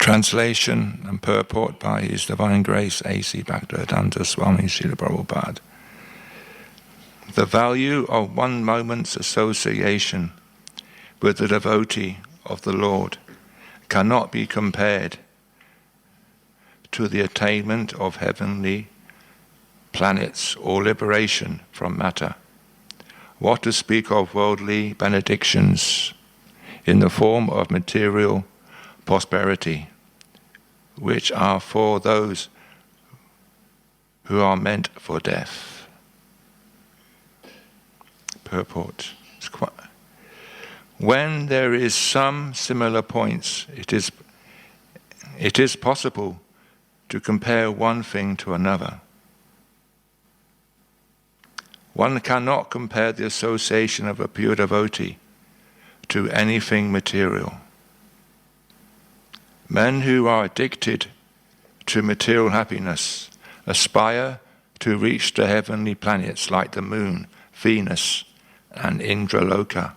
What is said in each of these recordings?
Translation and purport by His Divine Grace A.C. Bhaktivedanta Swami Srila Prabhupada. The value of one moment's association with the devotee of the Lord cannot be compared to the attainment of heavenly planets or liberation from matter. What to speak of worldly benedictions in the form of material prosperity, which are for those who are meant for death. Purport. When there is some similar points, it is possible to compare one thing to another. One cannot compare the association of a pure devotee to anything material. Men who are addicted to material happiness aspire to reach the heavenly planets like the moon, Venus, and Indraloka.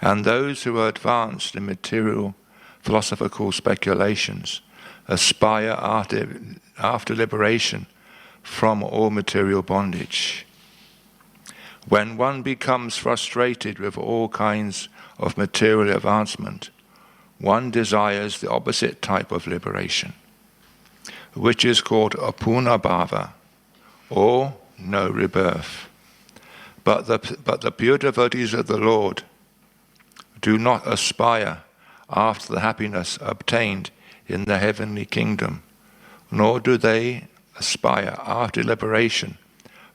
And those who are advanced in material philosophical speculations aspire after liberation from all material bondage. When one becomes frustrated with all kinds of material advancement, one desires the opposite type of liberation, which is called apunabhava, or no rebirth. But the pure devotees of the Lord do not aspire after the happiness obtained in the heavenly kingdom, nor do they aspire after liberation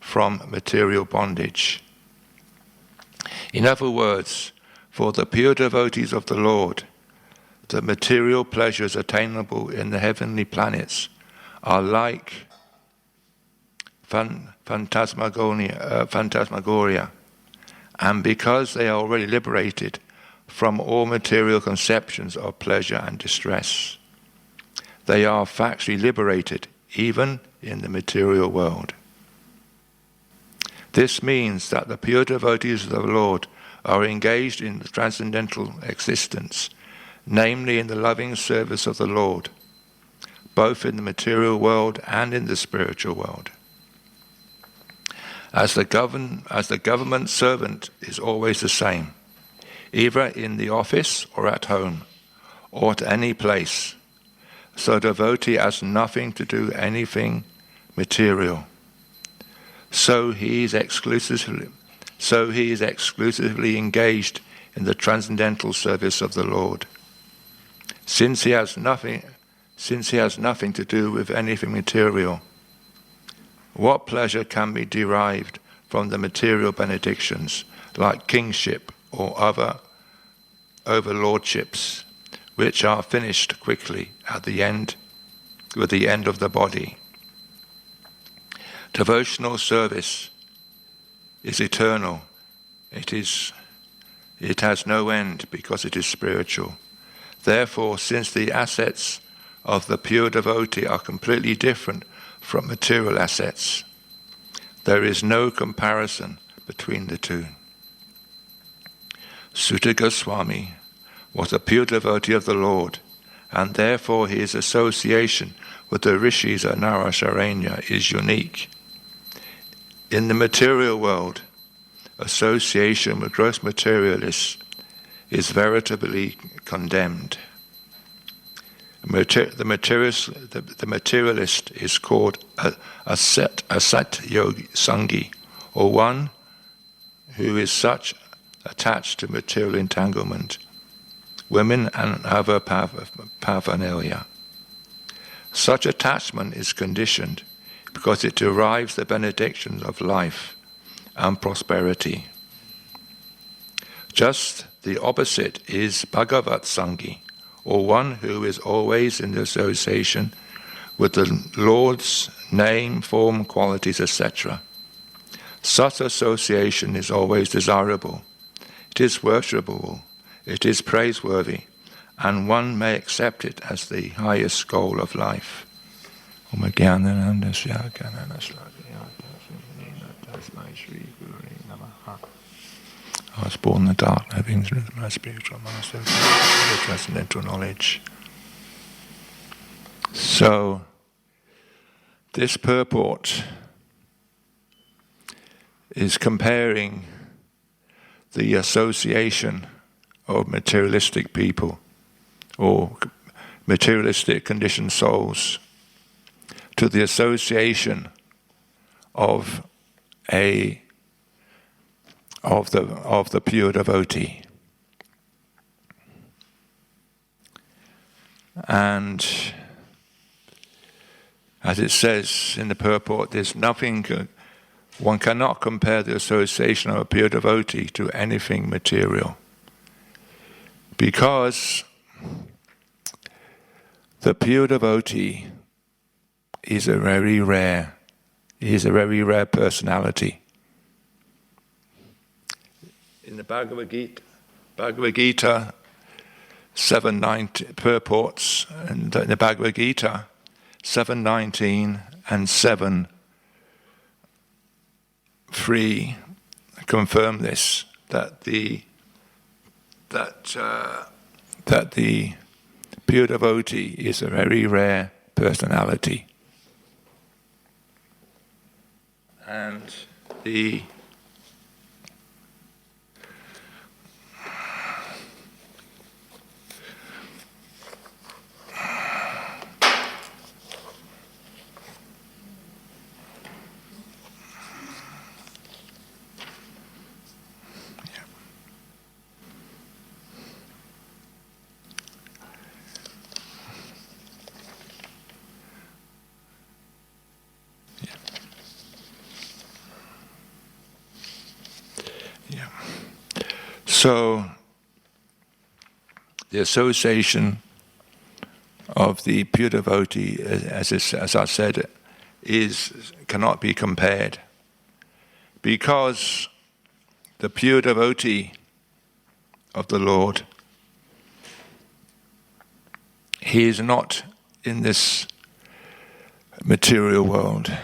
from material bondage. In other words, for the pure devotees of the Lord, the material pleasures attainable in the heavenly planets are like phantasmagoria, and because they are already liberated from all material conceptions of pleasure and distress, they are factually liberated even in the material world. This means that the pure devotees of the Lord are engaged in the transcendental existence, namely in the loving service of the Lord, both in the material world and in the spiritual world. As the government servant is always the same, either in the office or at home, or at any place, so devotee has nothing to do anything material. So he is exclusively engaged in the transcendental service of the Lord. Since he has nothing to do with anything material, what pleasure can be derived from the material benedictions, like kingship or other overlordships, which are finished quickly with the end of the body? Devotional service is eternal. It has no end because it is spiritual. Therefore, since the assets of the pure devotee are completely different from material assets, there is no comparison between the two. Sutta Goswami was a pure devotee of the Lord, and therefore his association with the rishis at Narasaranya is unique. In the material world, association with gross materialists is veritably condemned. The materialist is called a sat yogi sangi, or one who is such attached to material entanglement, women and other paraphernalia. Such attachment is conditioned because it derives the benedictions of life and prosperity. Just the opposite is Bhagavat Sangi, or one who is always in association with the Lord's name, form, qualities, etc. Such association is always desirable. It is worshipable. It is praiseworthy, and one may accept it as the highest goal of life. I was born in the dark, having my spiritual master, the transcendental knowledge. So, this purport is comparing the association of materialistic people or materialistic conditioned souls to the association of the pure devotee. And as it says in the purport, one cannot compare the association of a pure devotee to anything material, because the pure devotee is a very rare personality. In the Bhagavad Gita 7:19 purports, and in the Bhagavad Gita 7:19 and 7:3 confirm this, that the pure devotee is a very rare personality. And the So, the association of the pure devotee, as I said, cannot be compared, because the pure devotee of the Lord, he is not in this material world,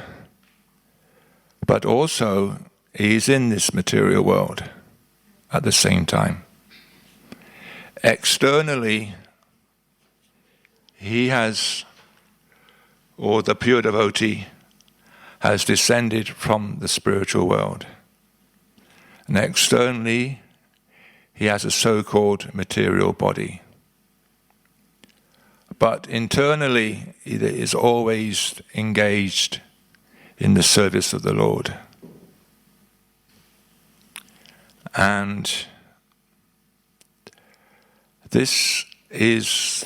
but also he is in this material world at the same time. Externally, the pure devotee has descended from the spiritual world. And externally, he has a so-called material body. But internally, he is always engaged in the service of the Lord. And this is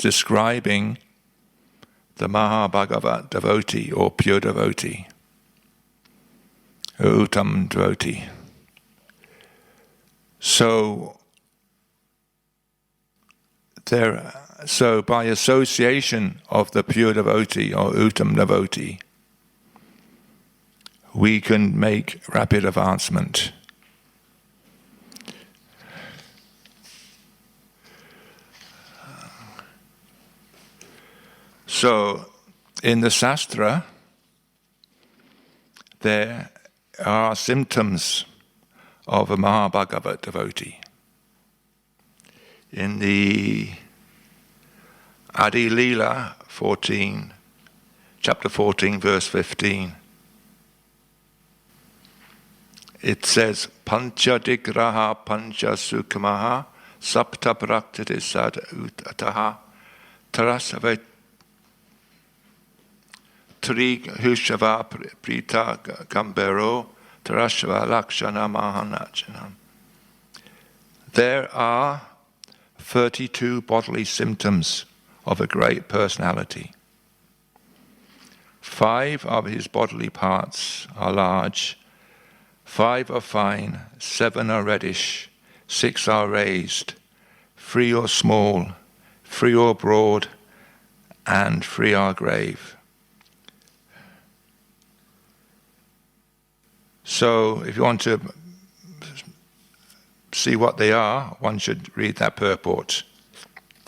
describing the Mahabhagavat devotee or pure devotee, Uttam devotee. So by association of the pure devotee or Uttam devotee, we can make rapid advancement. So, in the Shastra, there are symptoms of a Mahabhagavat devotee. In the Adi Leela 14, chapter 14, verse 15, it says, Pancha digraha pancha sukamaha sapta praktiti sad utataha tarasave tri hushava prita gambero tarashava lakshana mahanachanam. There are 32 bodily symptoms of a great personality. 5 of his bodily parts are large, 5 are fine, 7 are reddish, 6 are raised, 3 are small, 3 are broad, and 3 are grave. So, if you want to see what they are, one should read that purport,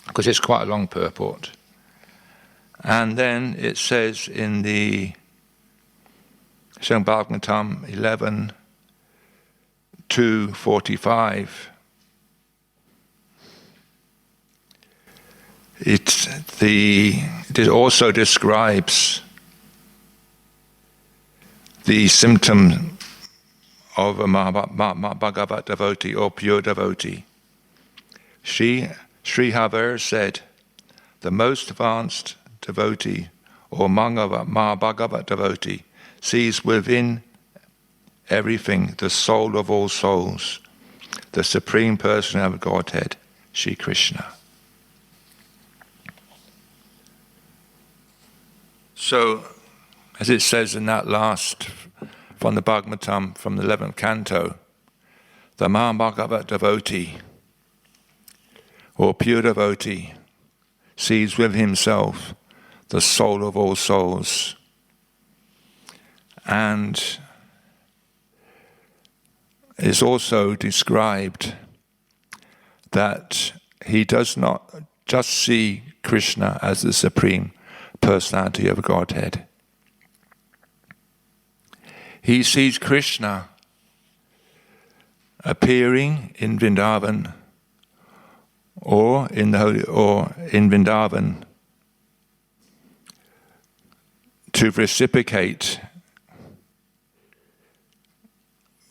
because it's quite a long purport. And then it says in the Srimad Bhagavatam 11:245, it it also describes the symptom of a Bhagavat devotee or pure devotee. Sri Haver said, the most advanced devotee or Bhagavat devotee sees within everything the soul of all souls, the Supreme Person of Godhead, Shri Krishna. So, as it says in that last, from the Bhagavatam, from the 11th canto, the Bhagavat devotee, or pure devotee, sees with himself the soul of all souls. And is also described that he does not just see Krishna as the Supreme Personality of Godhead. He sees Krishna appearing in Vrindavan or in Vrindavan to reciprocate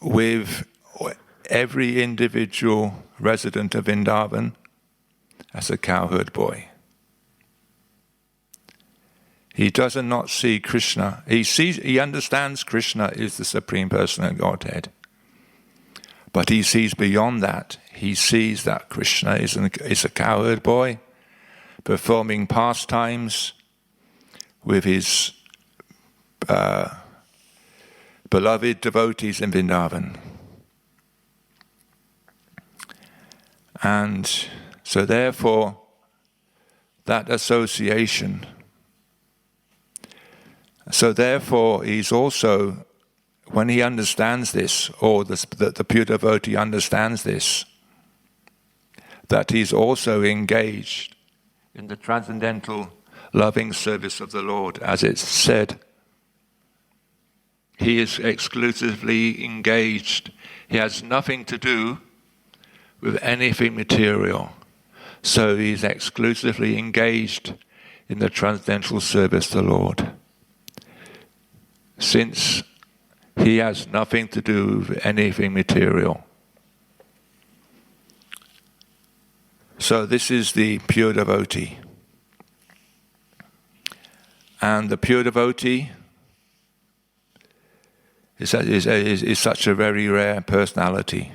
with every individual resident of Vrindavan as a cowherd boy. He does not see Krishna. He understands Krishna is the Supreme Person of Godhead. But he sees beyond that. He sees that Krishna is a cowherd boy performing pastimes with his beloved devotees in Vrindavan. And so therefore, that association. So therefore, he's also, when he understands this, or the pure devotee understands this, that he's also engaged in the transcendental loving service of the Lord, as it's said. He is exclusively engaged. He has nothing to do with anything material. So he's exclusively engaged in the transcendental service of the Lord. Since he has nothing to do with anything material. So this is the pure devotee. And the pure devotee is such a very rare personality.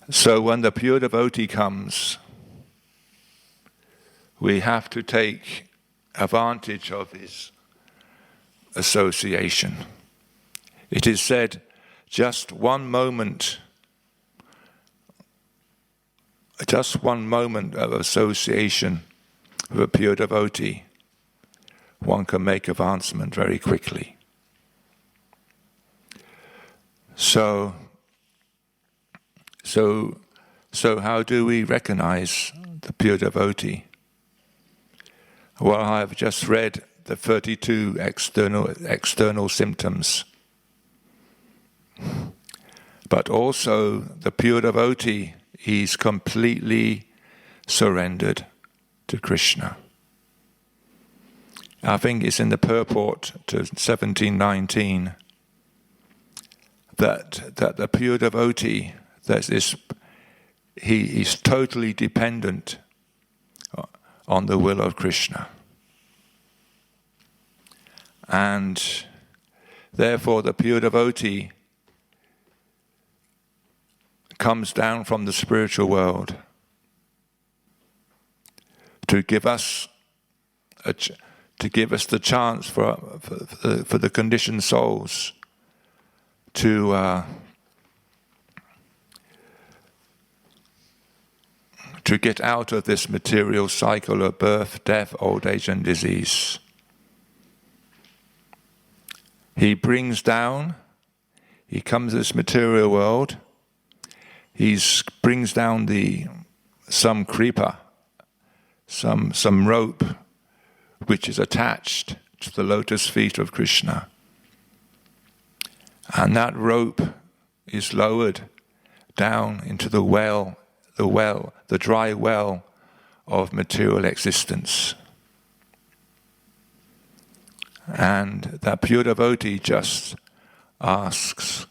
So when the pure devotee comes, we have to take advantage of his association. It is said, just one moment of association with a pure devotee, one can make advancement very quickly. So how do we recognize the pure devotee? Well, I have just read the 32 external symptoms. But also the pure devotee, he's completely surrendered to Krishna. I think it's in the purport to 1719 that the pure devotee, he is totally dependent on the will of Krishna. And therefore the pure devotee comes down from the spiritual world to give us the chance for the conditioned souls to get out of this material cycle of birth, death, old age, and disease. He brings down, he comes to this material world, he brings down some creeper, some rope, which is attached to the lotus feet of Krishna. And that rope is lowered down into the well the dry well of material existence. And that pure devotee just asks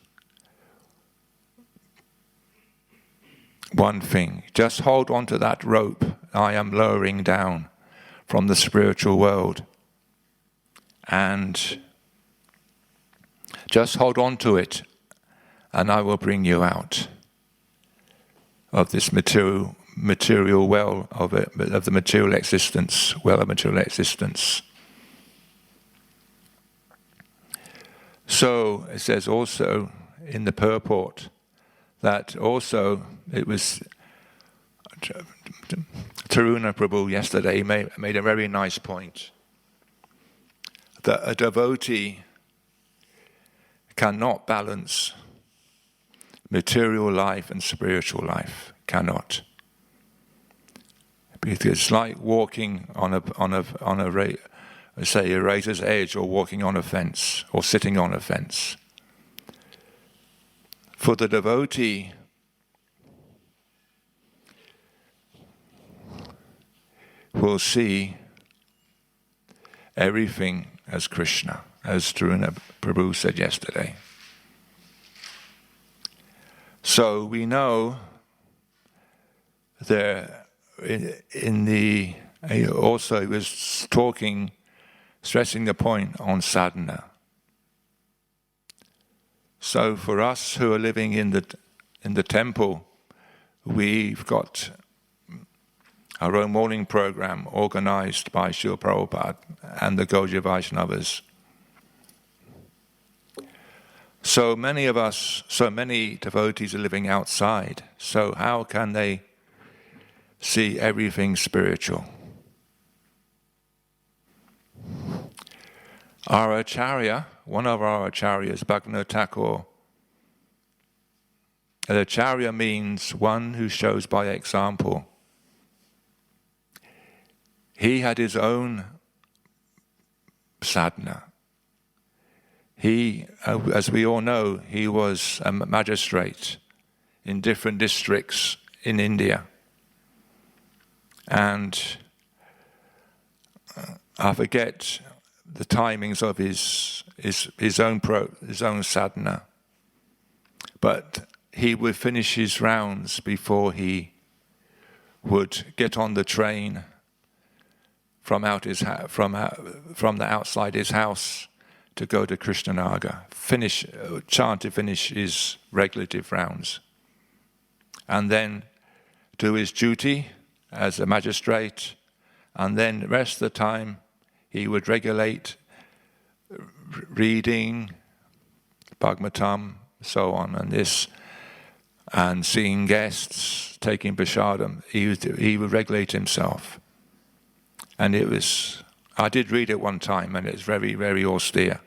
one thing: just hold on to that rope I am lowering down from the spiritual world, and just hold on to it, and I will bring you out of this material well of the material existence, well of material existence. So it says also in the purport that also it was Taruna Prabhu yesterday made a very nice point, that a devotee cannot balance material life and spiritual life. Cannot. Because it's like walking on a razor's edge, or walking on a fence, or sitting on a fence. For the devotee, will see everything as Krishna, as Taruna Prabhu said yesterday. So we know there also he was stressing the point on sadhana. So for us who are living in the temple, we've got our own morning program organized by Srila Prabhupada and the Gaudiya Vaishnavas. So many devotees are living outside. So how can they see everything spiritual? Our Acharya, one of our Acharyas, Bhaktivinoda Thakur, an Acharya means one who shows by example. He had his own sadhana. He, as we all know, he was a magistrate in different districts in India. And I forget the timings of his own sadhana. But he would finish his rounds before he would get on the train from the outside his house to go to Krishnanagar, chant to finish his regulative rounds, and then do his duty as a magistrate, and then the rest of the time he would regulate reading Bhagavatam, so on, and seeing guests, taking prasadam. He would regulate himself. And I did read it one time, and it's very, very austere.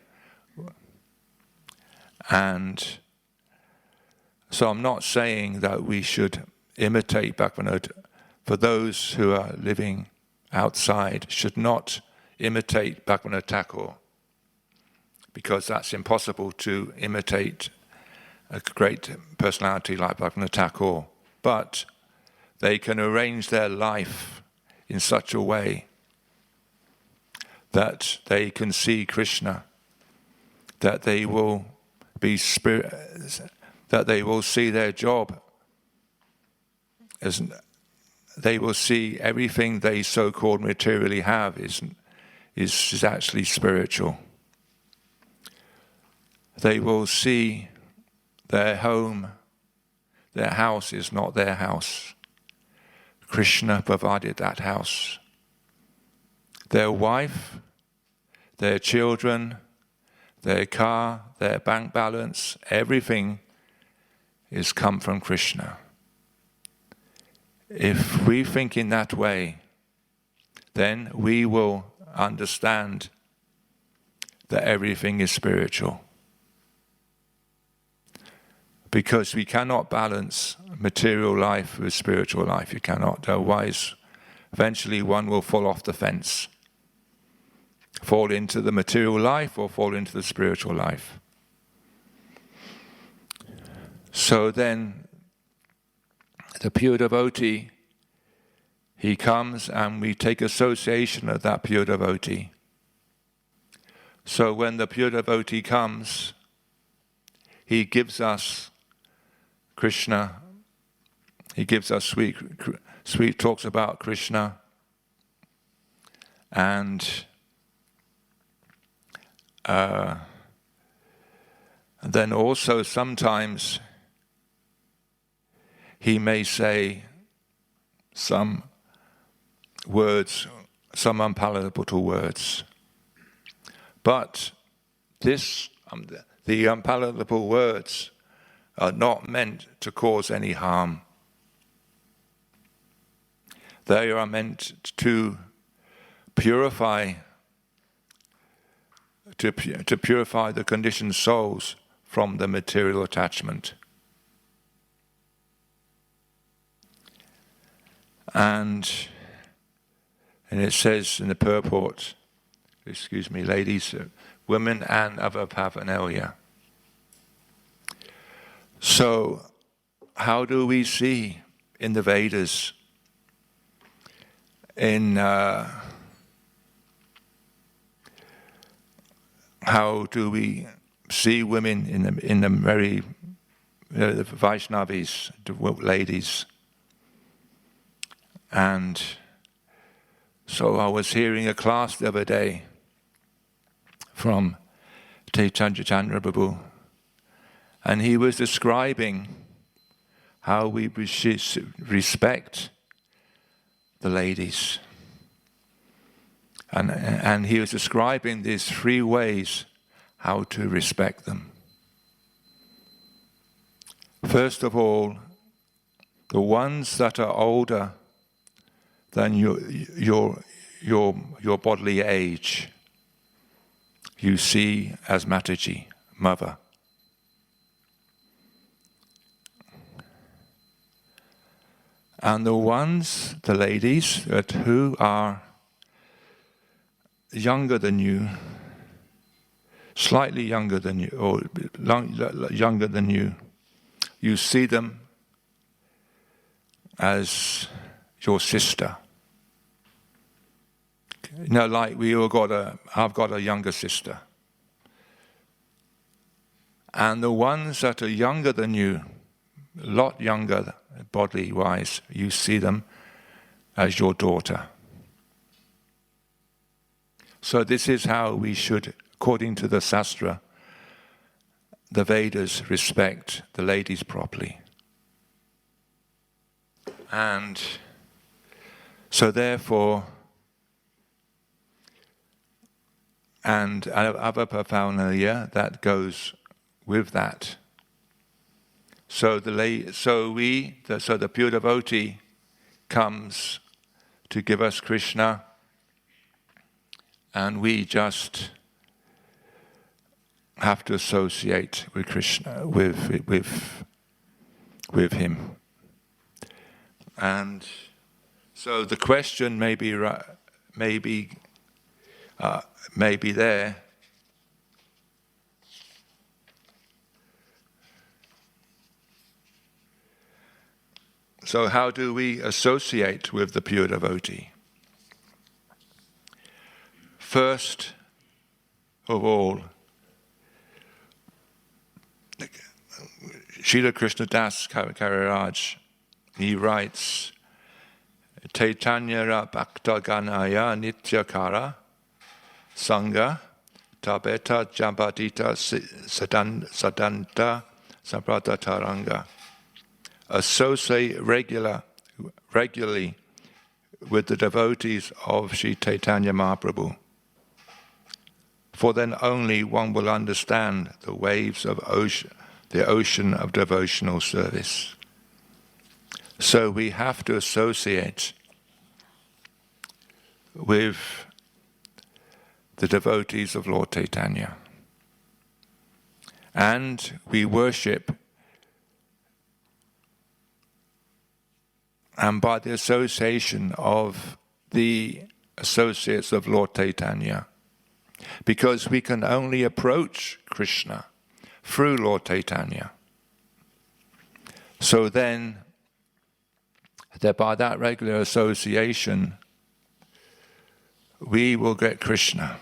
And so I'm not saying that we should imitate Bhaktivinoda. For those who are living outside, should not imitate Bhaktivinoda Thakur, because that's impossible to imitate a great personality like Bhaktivinoda Thakur. But they can arrange their life in such a way that they can see Krishna, that they will that they will see their job as they will see everything they so-called materially have is actually spiritual. They will see their home, their house is not their house. Krishna provided that house. Their wife, their children, their car, their bank balance, everything is come from Krishna. If we think in that way, then we will understand that everything is spiritual. Because we cannot balance material life with spiritual life. You cannot. Otherwise, eventually one will fall off the fence. Fall into the material life or fall into the spiritual life. So then the pure devotee, he comes and we take association of that pure devotee. So when the pure devotee comes, he gives us Krishna, he gives us sweet talks about Krishna, and then also sometimes he may say some words, some unpalatable words. But the unpalatable words are not meant to cause any harm. They are meant to purify the conditioned souls from the material attachment. And it says in the purport, excuse me, ladies, women and other paraphernalia. So, how do we see in the Vedas, how do we see women in the very the Vaishnavis, the ladies? And so I was hearing a class the other day from Chaitanya Prabhu, and he was describing how we respect the ladies. And he was describing these 3 ways how to respect them. First of all, the ones that are older than your bodily age, you see as Mataji, mother. And the ladies who are younger than you, slightly younger than you, or younger than you, you see them as your sister. You know, like I've got a younger sister. And the ones that are younger than you, a lot younger bodily-wise, you see them as your daughter. So this is how we should, according to the Shastra, the Vedas, respect the ladies properly. And so therefore, and other paraphernalia that goes with that. So the pure devotee comes to give us Krishna, and we just have to associate with Krishna, with him. And so the question may be there. So how do we associate with the pure devotee? First of all, Srila Krishnadas Kaviraj, he writes, Chaitanya Bhakta Ganaya Nityakara Sangha Tabeta Jambadita Sadanta Sabrata Taranga. Associate regularly with the devotees of Sri Chaitanya Mahaprabhu, for then only one will understand the waves of the ocean of devotional service. So we have to associate with the devotees of Lord Chaitanya. And we worship, and by the association of the associates of Lord Chaitanya, because we can only approach Krishna through Lord Chaitanya. So then that by that regular association, we will get Krishna.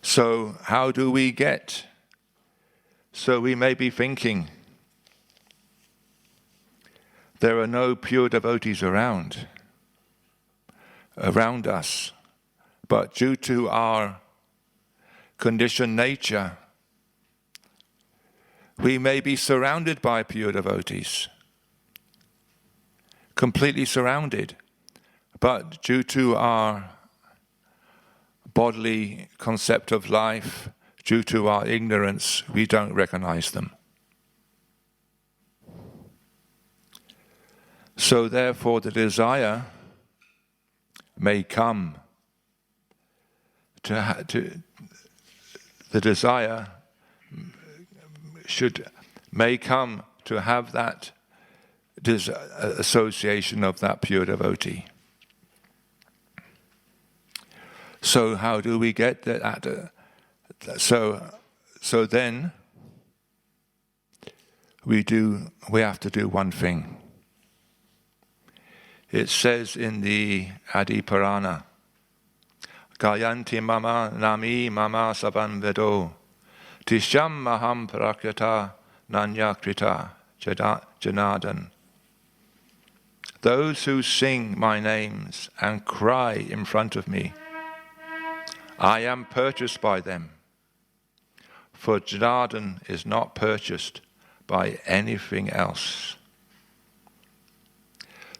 So how do we get? So we may be thinking, there are no pure devotees around us, but due to our conditioned nature, we may be surrounded by pure devotees, completely surrounded, but due to our bodily concept of life, due to our ignorance, we don't recognize them. So therefore the desire may come may come to have that association of that pure devotee. So how do we get that? So then we have to do one thing. It says in the Adi Purana, Gayanti mama nami mama savan vedo, tisham maham prakrita nanyakrita janadan. Those who sing my names and cry in front of me, I am purchased by them. For Janardhan is not purchased by anything else.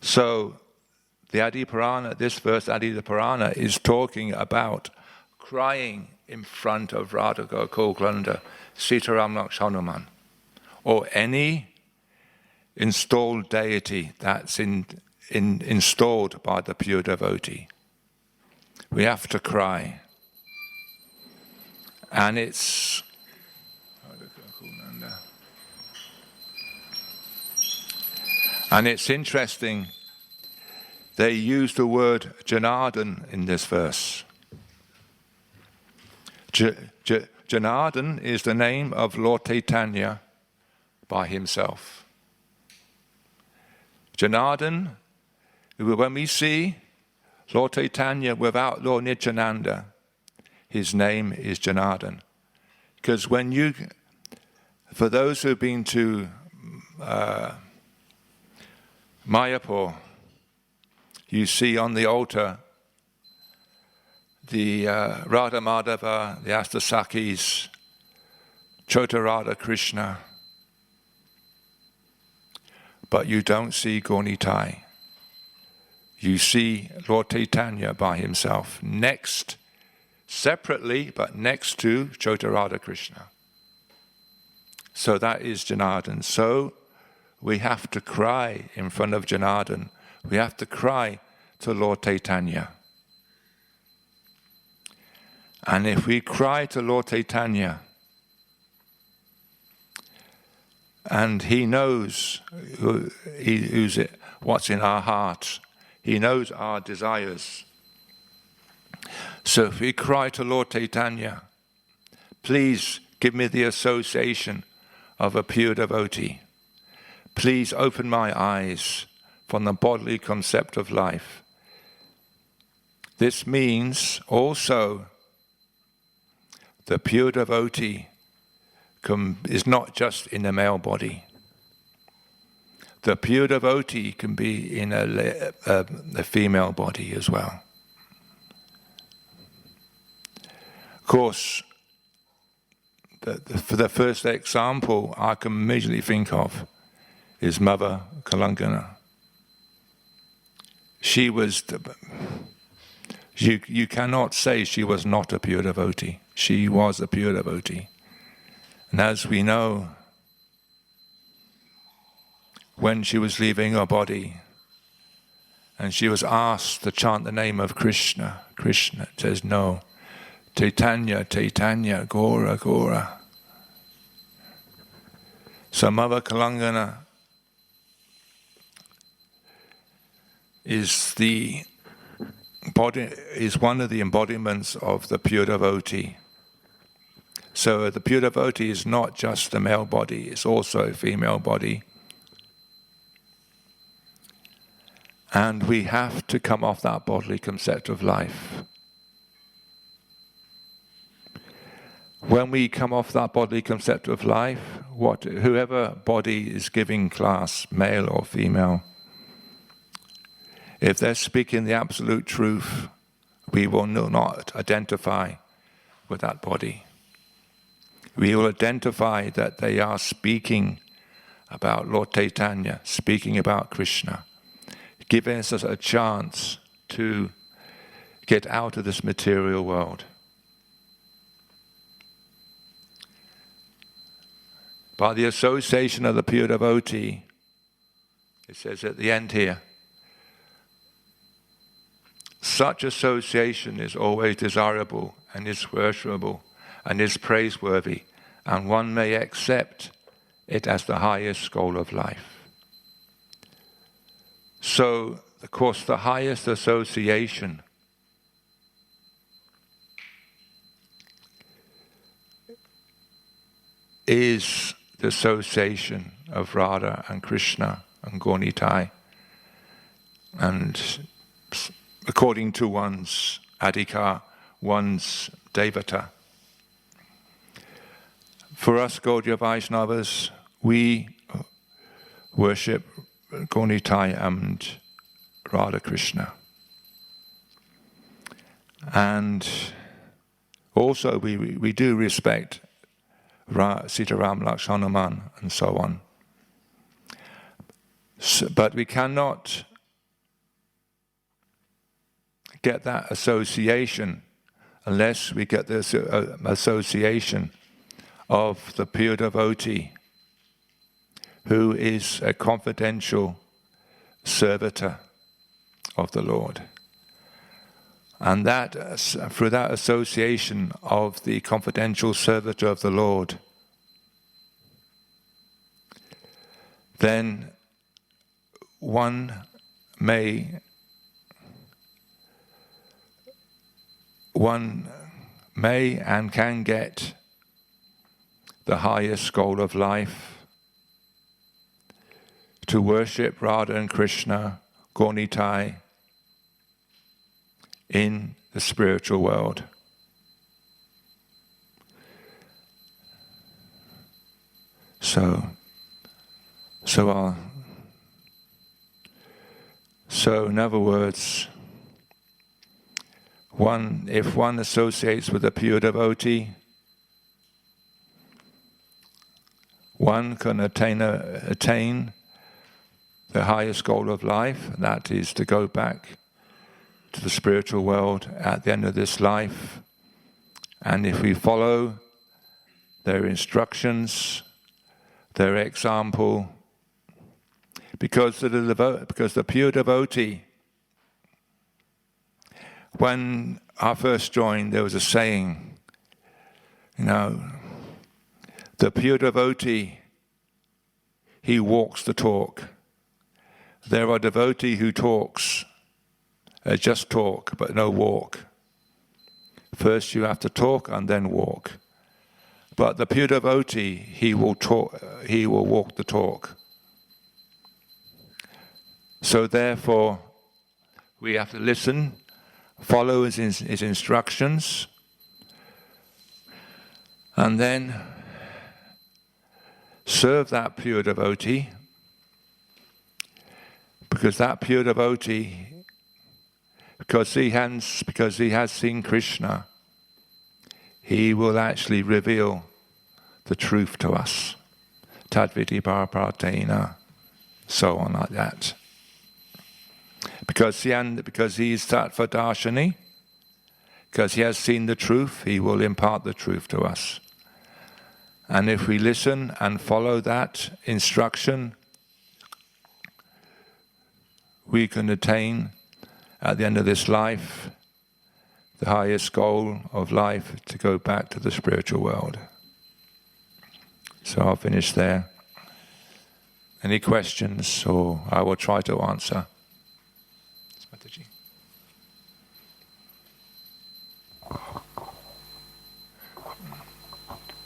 So, the Adi Purana, this verse, Adi Purana, is talking about crying in front of Radha Gokul Sitaram Lakshanuman, or any installed deity that's installed by the pure devotee. We have to cry. And it's interesting, they use the word Janardhan in this verse. Janardhan is the name of Lord Chaitanya by himself. Janardhan, when we see Lord Chaitanya without Lord Nityananda, his name is Janardhan. Because for those who've been to Mayapur, you see on the altar the Radha Madhava, the Astasakis, Chota Radha Krishna, but you don't see Gaunitai. You see Lord Chaitanya by himself, separately, but next to Chota Radha Krishna. So that is Janardhan. So we have to cry in front of Janardhan. We have to cry to Lord Chaitanya. And if we cry to Lord Chaitanya, and he knows what's in our hearts, he knows our desires. So if we cry to Lord Chaitanya, please give me the association of a pure devotee. Please open my eyes from the bodily concept of life. This means also the pure devotee is not just in a male body. The pure devotee can be in a female body as well. Of course, for the first example I can immediately think of is Mother Kalangana. She was, you cannot say she was not a pure devotee. She was a pure devotee. And as we know, when she was leaving her body and she was asked to chant the name of Krishna, Krishna says no. Chaitanya, Chaitanya, Gora, Gora. So Mother Kalangana is one of the embodiments of the pure devotee. So the pure devotee is not just the male body, it's also a female body. And we have to come off that bodily concept of life. When we come off that bodily concept of life, whoever body is giving class, male or female, if they're speaking the absolute truth, we will not identify with that body. We will identify that they are speaking about Lord Chaitanya, speaking about Krishna, giving us a chance to get out of this material world. By the association of the pure devotee, it says at the end here, such association is always desirable and is worshipable and is praiseworthy, and one may accept it as the highest goal of life. So, of course, the highest association is the association of Radha and Krishna and Gaunitai, and according to one's adhikar, one's devata. For us Gaudiya Vaishnavas, we worship Gaunitai and Radha Krishna. And also we do respect Sita Ram, Lakshmana, Hanuman, and so on. But we cannot get that association unless we get this association of the pure devotee who is a confidential servitor of the Lord. And that, through that association of the confidential servitor of the Lord, then one may and can get the highest goal of life, to worship Radha and Krishna, Gaunitai, in the spiritual world. So in other words, if one associates with a pure devotee, one can attain the highest goal of life, and that is to go back to the spiritual world at the end of this life. And if we follow their instructions, their example, because the pure devotee, when I first joined, there was a saying, the pure devotee, he walks the talk. There are devotees who just talk, but no walk. First you have to talk and then walk. But the pure devotee, he will walk the talk. So therefore, we have to listen, follow his instructions, and then serve that pure devotee, because that pure devotee, because he has seen Krishna, he will actually reveal the truth to us. Tadviti parapratena, so on like that. Because he's Tattva Darshani, because he has seen the truth, he will impart the truth to us. And if we listen and follow that instruction, we can attain, at the end of this life, the highest goal of life, to go back to the spiritual world. So I'll finish there. Any questions, or I will try to answer.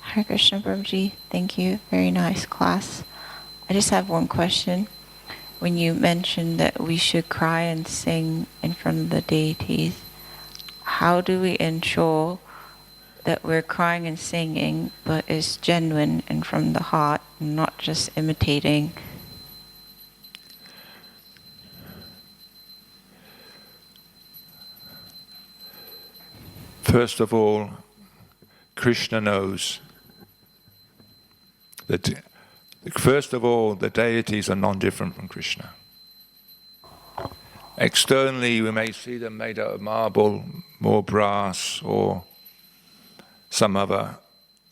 Hare Krishna Prabhuji, thank you. Very nice class. I just have one question. When you mentioned that we should cry and sing in front of the deities, how do we ensure that we're crying and singing, but it's genuine and from the heart, not just imitating? First of all, Krishna knows that, first of all, the deities are non-different from Krishna. Externally, we may see them made out of marble, or brass, or some other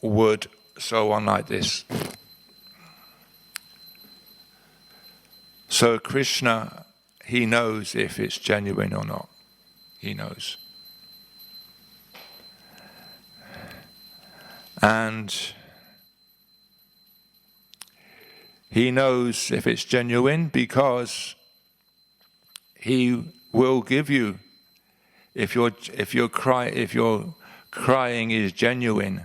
wood, so on like this. So Krishna, he knows if it's genuine or not. He knows. And he knows if it's genuine because he will give you, if your crying is genuine,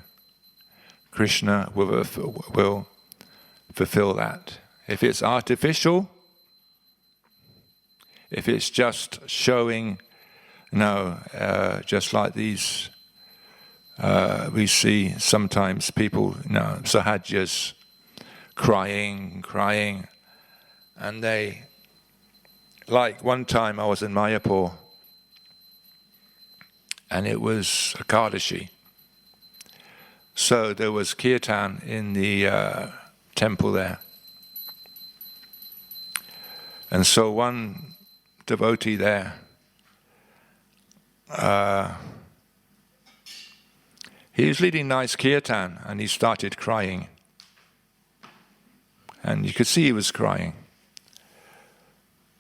Krishna will fulfill that. If it's artificial, if it's just showing, just like these, we see sometimes people, sahajas, crying, and they, like one time I was in Mayapur, and it was Ekadashi. So there was kirtan in the temple there. And so one devotee there, he was leading nice kirtan, and he started crying. And you could see he was crying.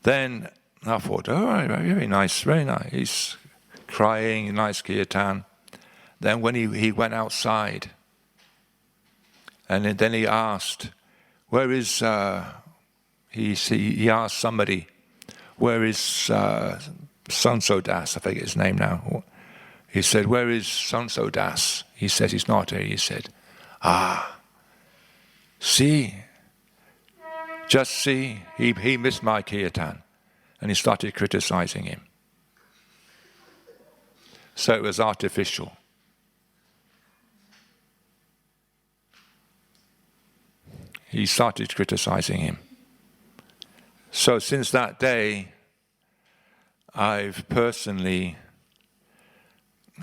Then I thought, very nice, very nice. He's crying, nice kirtan. Then when he went outside, and then he asked, where is, he asked somebody, where is So-and-so Das? I forget his name now. He said, where is So-and-so Das? He said, he's not here. He said, see, just see, he missed my kirtan. And he started criticizing him. So it was artificial. He started criticizing him. So since that day, I've personally,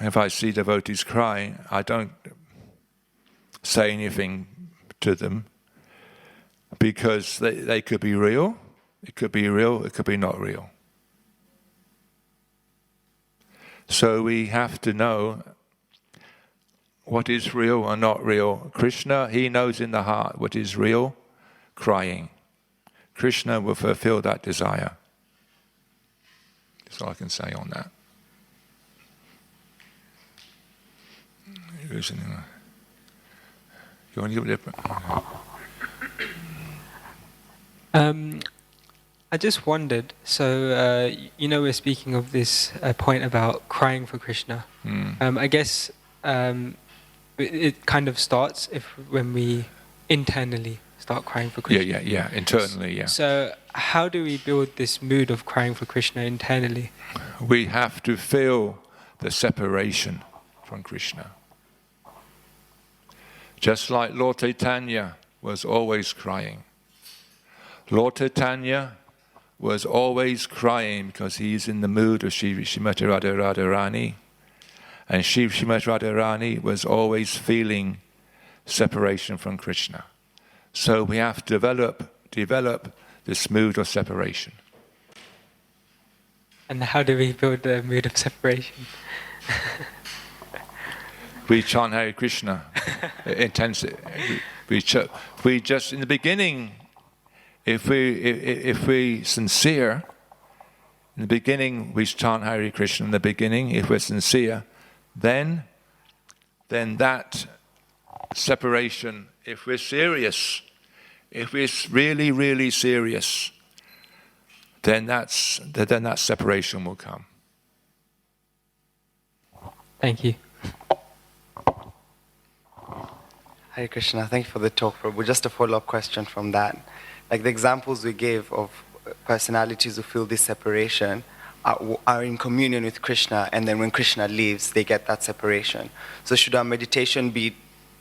if I see devotees crying, I don't say anything to them, because they could be real, it could be real, it could be not real. So we have to know what is real or not real. Krishna, he knows in the heart what is real, crying. Krishna will fulfill that desire. That's all I can say on that. You want to give it I just wondered, so we're speaking of this point about crying for Krishna. I guess it kind of starts when we internally start crying for Krishna. Yeah, internally, yeah. So how do we build this mood of crying for Krishna internally? We have to feel the separation from Krishna. Just like Lord Chaitanya was always crying. Lord Chaitanya was always crying because he's in the mood of Srimati Radharani. And Srimati Radharani was always feeling separation from Krishna. So we have to develop this mood of separation. And how do we build the mood of separation? We chant Hare Krishna intensely. We just in the beginning, if we sincere, in the beginning we chant Hare Krishna. In the beginning, if we're sincere, then that separation. If we're serious, if we're really, really serious, then that separation will come. Thank you. Hare Krishna, thank you for the talk, Prabhu. Just a follow-up question from that. Like the examples we gave of personalities who feel this separation are in communion with Krishna, and then when Krishna leaves, they get that separation. So should our meditation be to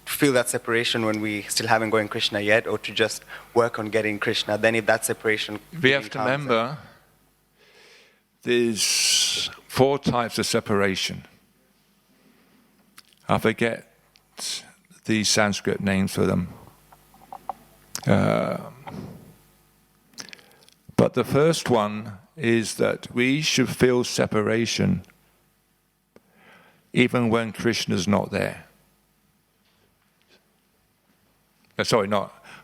feel that separation when we still haven't gotten Krishna yet, or to just work on getting Krishna? Then if that separation... We have to remember there's 4 types of separation. I forget the Sanskrit names for them. But the first one is that we should feel separation even when Krishna's not there.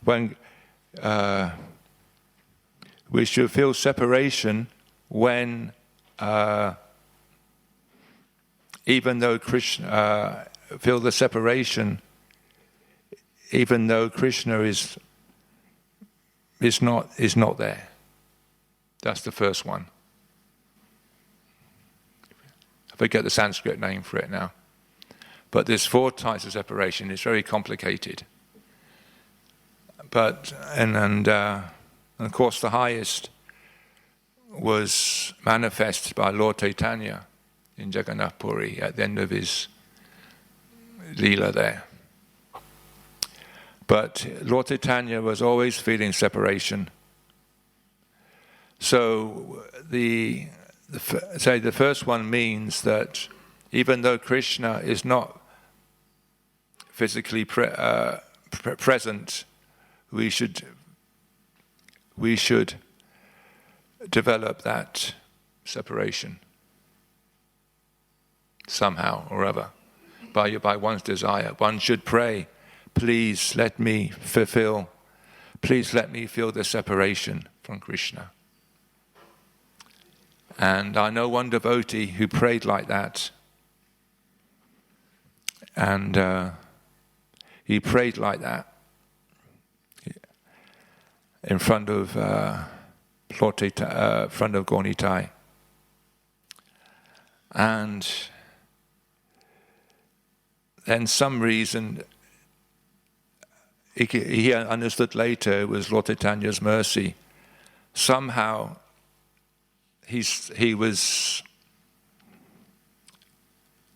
When we should feel separation when, even though Krishna, feel the separation, even though Krishna is not there. That's the first one. I forget the Sanskrit name for it now. But there's 4 types of separation. It's very complicated. But and of course the highest was manifested by Lord Chaitanya in Jagannath Puri at the end of his Leela there. But Lord Chaitanya was always feeling separation. So the first one means that even though Krishna is not physically present, we should develop that separation somehow or other by one's desire. One should pray, please let me feel the separation from Krishna. And I know one devotee who prayed like that. And he prayed like that in front of front of Gaunitai. And then some reason he understood later it was Lord Chaitanya's mercy. Somehow he was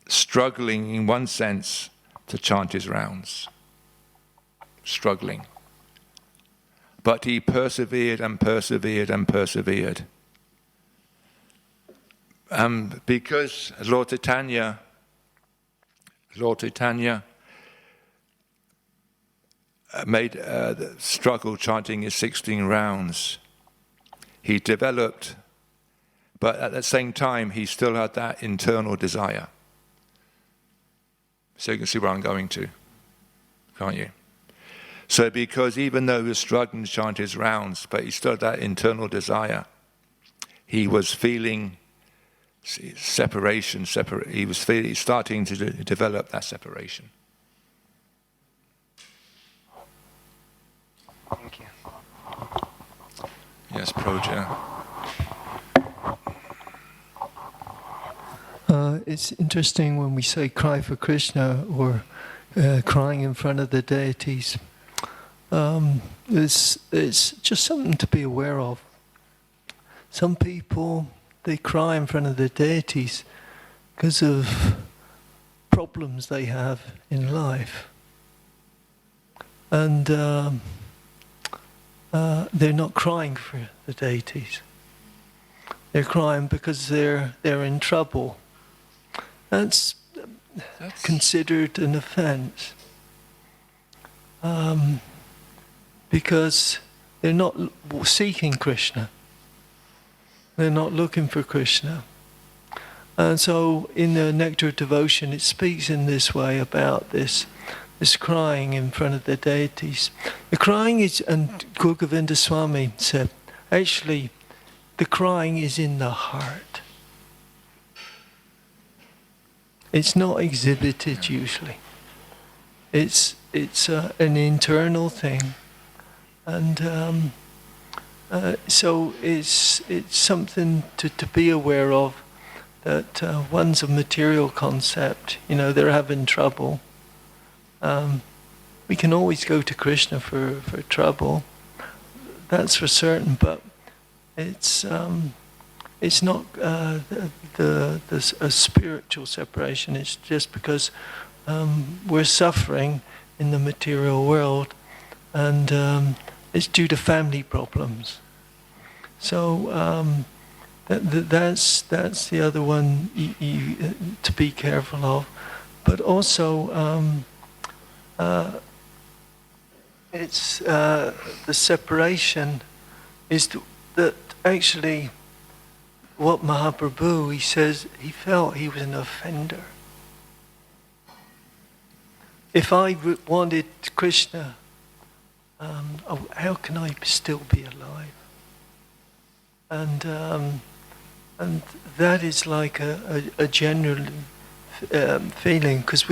struggling in one sense to chant his rounds. Struggling. But he persevered and persevered and persevered. Because Lord Chaitanya made the struggle chanting his 16 rounds. He developed, but at the same time, he still had that internal desire. So you can see where I'm going to, can't you? So because even though he was struggling to chant his rounds, but he still had that internal desire, he was feeling separation. He was starting to develop that separation. Thank you. Yes, Proja. It's interesting when we say cry for Krishna or crying in front of the deities. It's just something to be aware of. Some people, they cry in front of the deities because of problems they have in life. And they're not crying for the deities. They're crying because they're in trouble. That's considered an offense. Because they're not seeking Krishna. They're not looking for Krishna. And so in the Nectar of Devotion, it speaks in this way about this crying in front of the deities. The crying is, and Gurgovinda Swami said, actually, the crying is in the heart. It's not exhibited usually. It's an internal thing. And so it's something to be aware of, that one's a material concept. They're having trouble. we can always go to Krishna for trouble. That's for certain, but it's not a spiritual separation. It's just because we're suffering in the material world, and it's due to family problems. So that's the other one you to be careful of. But also, it's the separation is that actually what Mahaprabhu, he says, he felt he was an offender. If I wanted Krishna, how can I still be alive? And that is like a general feeling, because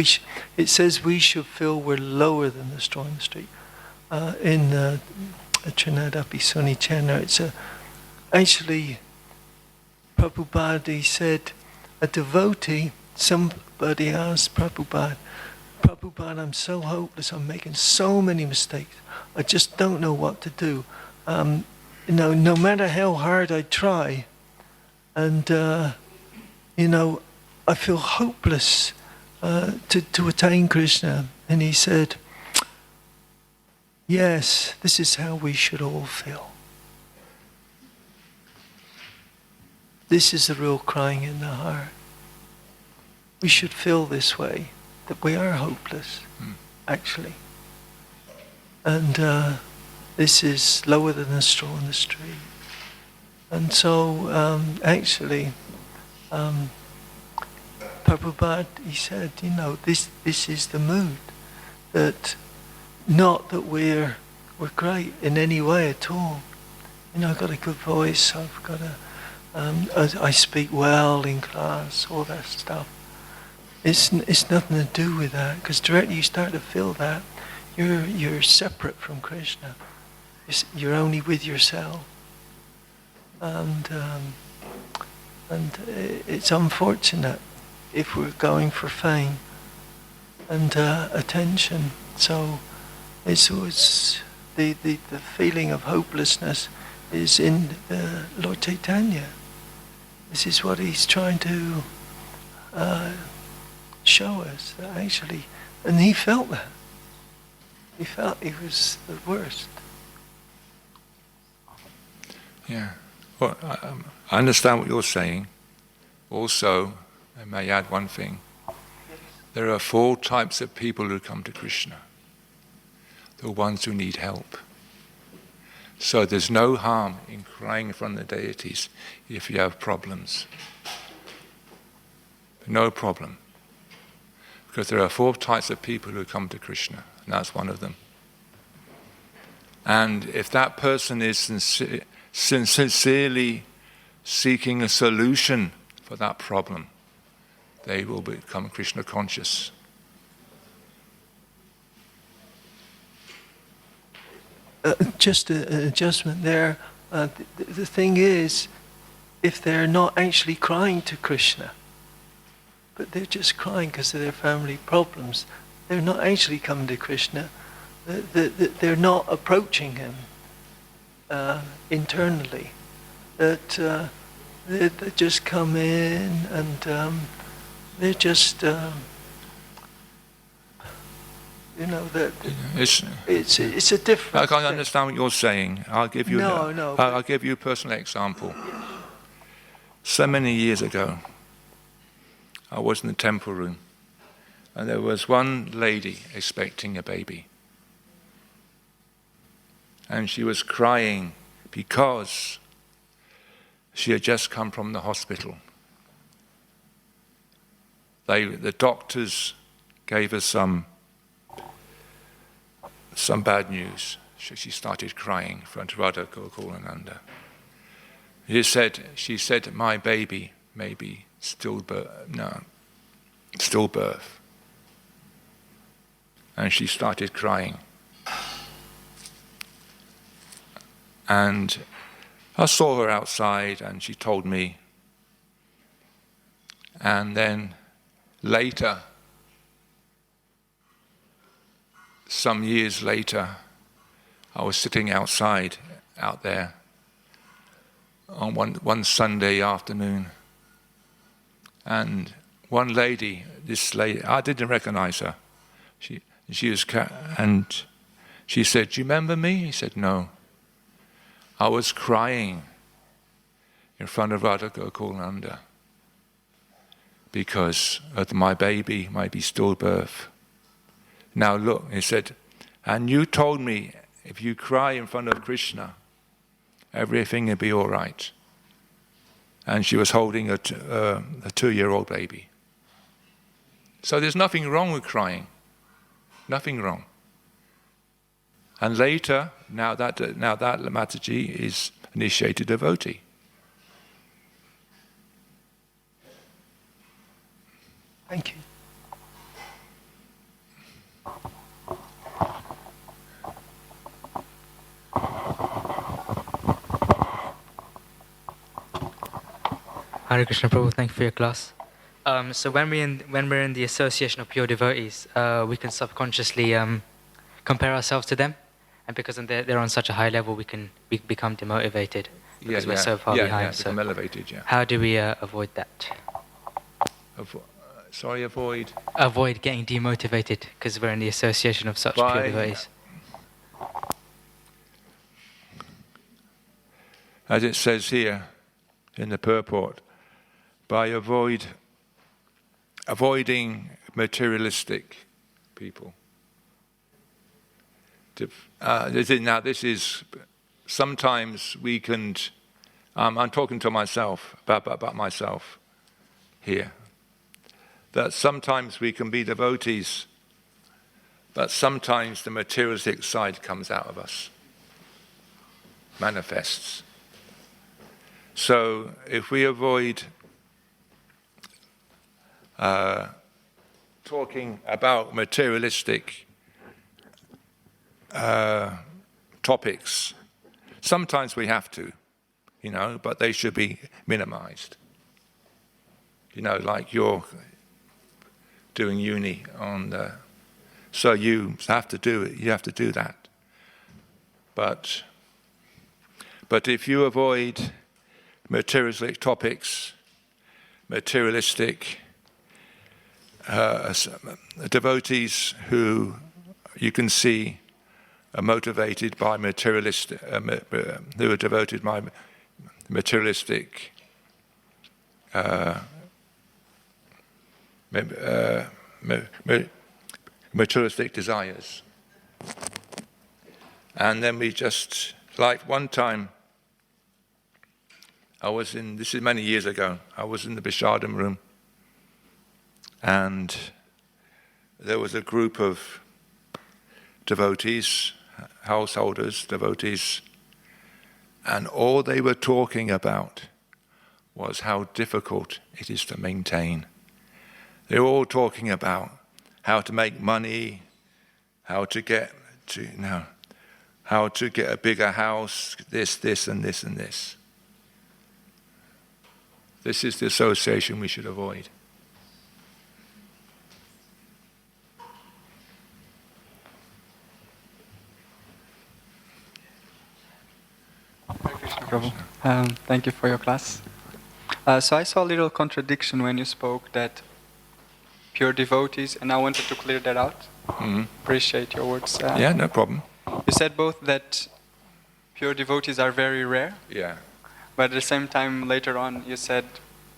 it says we should feel we're lower than the straw in the street. In Trinadapi Suni Chana, it's actually Prabhupada, he said, a devotee, somebody asked Prabhupada, I'm so hopeless, I'm making so many mistakes, I just don't know what to do. No matter how hard I try, and I feel hopeless to attain Krishna. And he said, yes, this is how we should all feel. This is the real crying in the heart. We should feel this way, that we are hopeless, actually. And this is lower than a straw in the street. And so, actually, Prabhupada, he said, this is the mood. That, not that we're great in any way at all. I've got a good voice, I've got I speak well in class, all that stuff. It's nothing to do with that, because directly you start to feel that, you're separate from Krishna. You're only with yourself. And it's unfortunate if we're going for fame and attention. So it's the feeling of hopelessness is in Lord Chaitanya. This is what he's trying to show us, that actually, and he felt that. He felt he was the worst. Yeah. Well, I understand what you're saying. Also, I may add one thing. There are 4 types of people who come to Krishna. The ones who need help. So there's no harm in crying in front of the deities if you have problems. No problem. Because there are 4 types of people who come to Krishna, and that's one of them. And if that person is sincerely seeking a solution for that problem, they will become Krishna conscious. Just an adjustment there. The thing is, if they're not actually crying to Krishna, but they're just crying because of their family problems, they're not actually coming to Krishna. They're not approaching him internally. That they just come in and they're just it's a different. I can't understand what you're saying. I'll give you I'll give you a personal example. So many years ago, I was in the temple room, and there was one lady expecting a baby. And she was crying because she had just come from the hospital. The doctors gave her some bad news. She started crying in front of Radha Gokulananda. She said, my baby may be stillbirth. And she started crying. And I saw her outside and she told me. And then later, some years later, I was sitting outside, out there, on one Sunday afternoon, and one lady, this lady, I didn't recognize her. She was, and she said, "Do you remember me?" He said, "No." I was crying in front of Radha Gokulananda because of my baby, my stillbirth. Now look, he said, "And you told me if you cry in front of Krishna, everything will be all right." And she was holding a 2-year-old baby. So there's nothing wrong with crying. Nothing wrong. And later, now that Mataji is initiated devotee. Thank you. Hare Krishna Prabhu, thank you for your class. So when we're in the association of pure devotees, we can subconsciously compare ourselves to them, and because they're on such a high level, we can become demotivated because we're so far behind. Yeah, become elevated. Yeah. How do we avoid that? Avoid getting demotivated because we're in the association of such pure devotees. As it says here in the purport, by avoiding materialistic people. Now this is, sometimes we can, I'm talking to myself, about myself here, that sometimes we can be devotees, but sometimes the materialistic side comes out of us, manifests. So if we avoid talking about materialistic topics, sometimes we have to, but they should be minimized. Like you're doing uni so you have to do it. You have to do that. But if you avoid materialistic topics, materialistic devotees who you can see are motivated by materialistic, who are devoted by materialistic materialistic desires. And then we just, like one time, this is many years ago, I was in the Bishadam room, and there was a group of devotees, householders, devotees, and all they were talking about was how difficult it is to maintain. They were all talking about how to make money, how to get a bigger house, this, and this, and this. This is the association we should avoid. Hare Krishna Prabhu. Thank you for your class. So I saw a little contradiction when you spoke that pure devotees, and I wanted to clear that out. Mm-hmm. Appreciate your words. Yeah, no problem. You said both that pure devotees are very rare. Yeah. But at the same time, later on, you said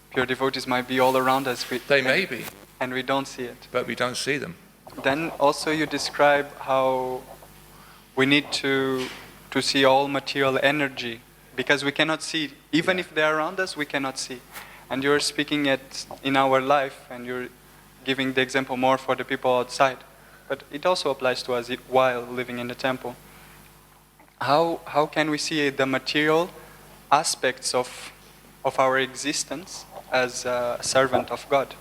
pure devotees might be all around us. They may be. And we don't see it. But we don't see them. Then also you describe how we need to see all material energy, because we cannot see, even if they are around us, we cannot see. And you're speaking it in our life, and you're giving the example more for the people outside. But it also applies to us while living in the temple. How can we see the material aspects of our existence as a servant of God,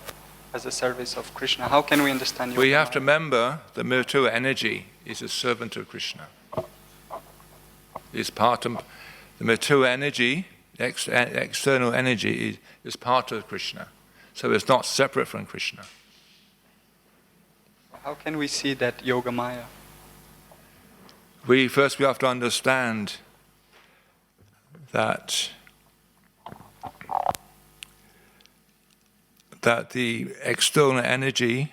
as a service of Krishna? How can we understand you? We have to remember the material energy is a servant of Krishna. It's part of the material energy, external energy is part of Krishna. So it's not separate from Krishna. How can we see that Yoga Maya? we have to understand that the external energy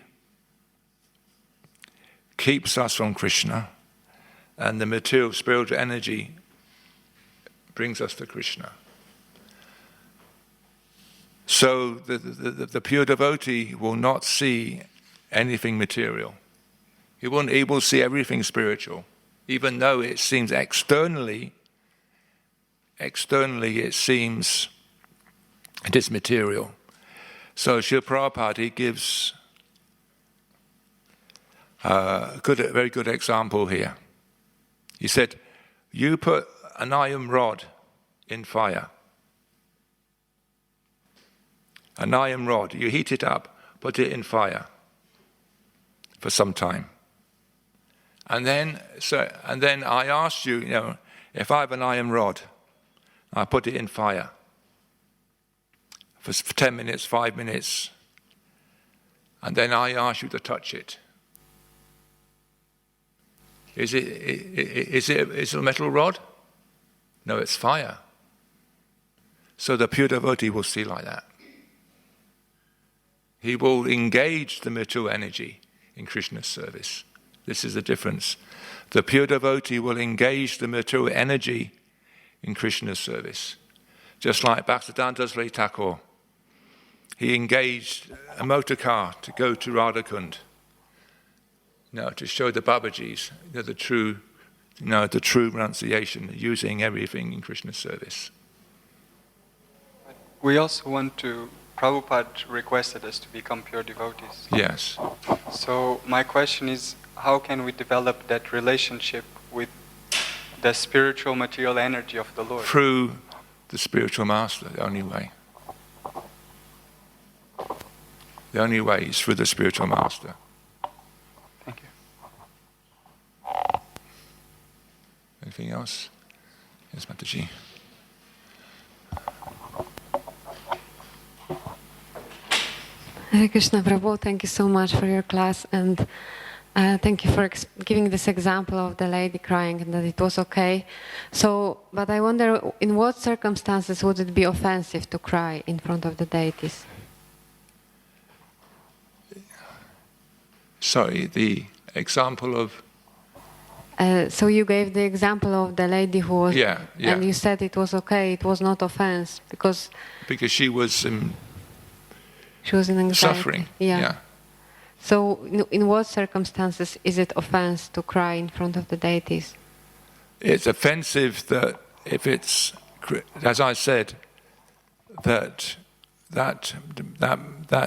keeps us from Krishna, and the material spiritual energy brings us to Krishna. So the pure devotee will not see anything material. He will see everything spiritual, even though it seems externally it seems it is material. So Srila Prabhupada, he gives a very good example here. He said, you put an iron rod in fire. An iron rod, you heat it up, put it in fire for some time. And then I asked you, if I have an iron rod, I put it in fire for 10 minutes, 5 minutes, and then I ask you to touch it. Is it a metal rod? No, it's fire. So the pure devotee will see like that. He will engage the material energy in Krishna's service. This is the difference. The pure devotee will engage the material energy in Krishna's service. Just like Bhaktisiddhanta Saraswati Thakur. He engaged a motor car to go to Radhakund. To show the Babajis the true renunciation, using everything in Krishna's service. We also want to, Prabhupada requested us to become pure devotees. Yes. So my question is, how can we develop that relationship with the spiritual material energy of the Lord? Through the spiritual master, the only way. The only way is through the spiritual master. Thank you. Anything else? Yes, Mataji. Hare Krishna Prabhu, thank you so much for your class, and thank you for giving this example of the lady crying and that it was okay. So, but I wonder, in what circumstances would it be offensive to cry in front of the deities? Sorry, the example of... So you gave the example of the lady who was... Yeah. And you said it was okay, it was not offense, because... Because she was... she was in anxiety. Suffering. Yeah. So in what circumstances is it offense to cry in front of the deities? It's offensive that if it's, as I said, that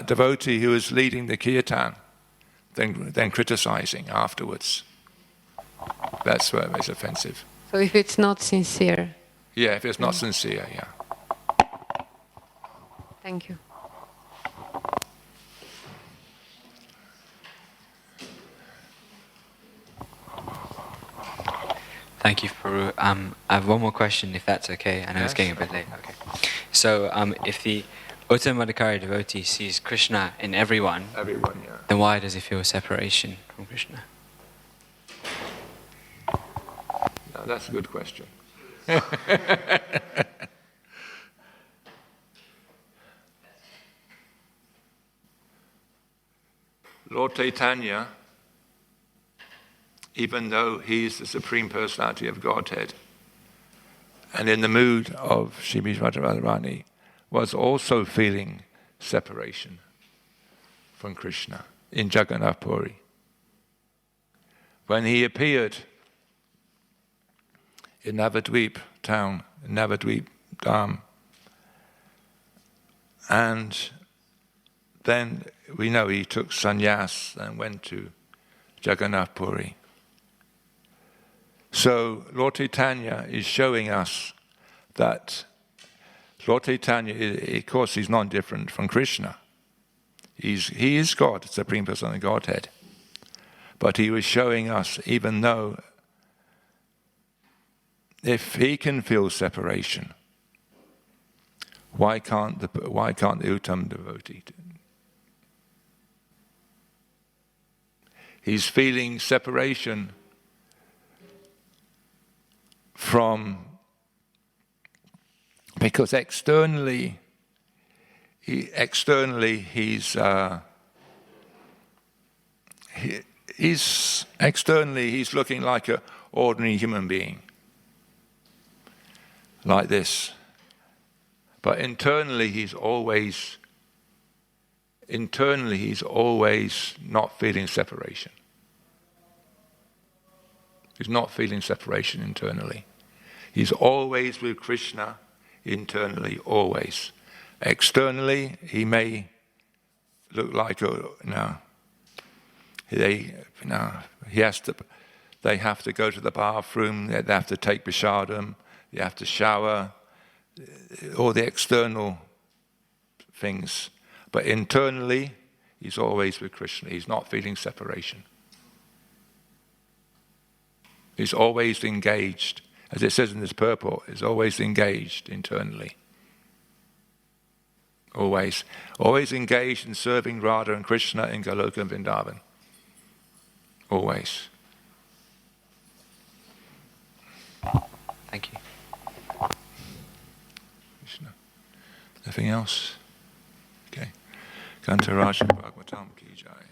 devotee who is leading the kirtan, then criticizing afterwards. That's where it's offensive. So if it's not sincere? Yeah, if it's not sincere, yeah. Thank you. Thank you, Prabhu. I have one more question, if that's okay. I know it's getting a bit late. Okay. So, if the Uttamadhikari devotee sees Krishna in everyone, then why does he feel separation from Krishna? No, that's a good question. Lord Chaitanya, even though he is the Supreme Personality of Godhead, and in the mood of Srimati Radharani, was also feeling separation from Krishna in Jagannath Puri. When he appeared in Navadvip town, Navadvip Dham, and then we know he took sannyas and went to Jagannath Puri. So Lord Chaitanya is showing us that Lord Chaitanya, of course, he's not different from Krishna. He is God, Supreme Person of Godhead. But he was showing us, even though if he can feel separation, why can't the Uttam devotee? He's feeling separation because externally he's looking like an ordinary human being, like this. But internally he's always not feeling separation. He's not feeling separation internally. He's always with Krishna internally, always. Externally, he may look like they have to go to the bathroom, they have to take prasadam, they have to shower, all the external things. But internally, he's always with Krishna. He's not feeling separation. He's always engaged. As it says in this purport, he's always engaged internally. Always. Always engaged in serving Radha and Krishna in Goloka and Vrindavan. Always. Thank you. Krishna. Anything else? Okay. Kantaraja Bhagavatam ki jai.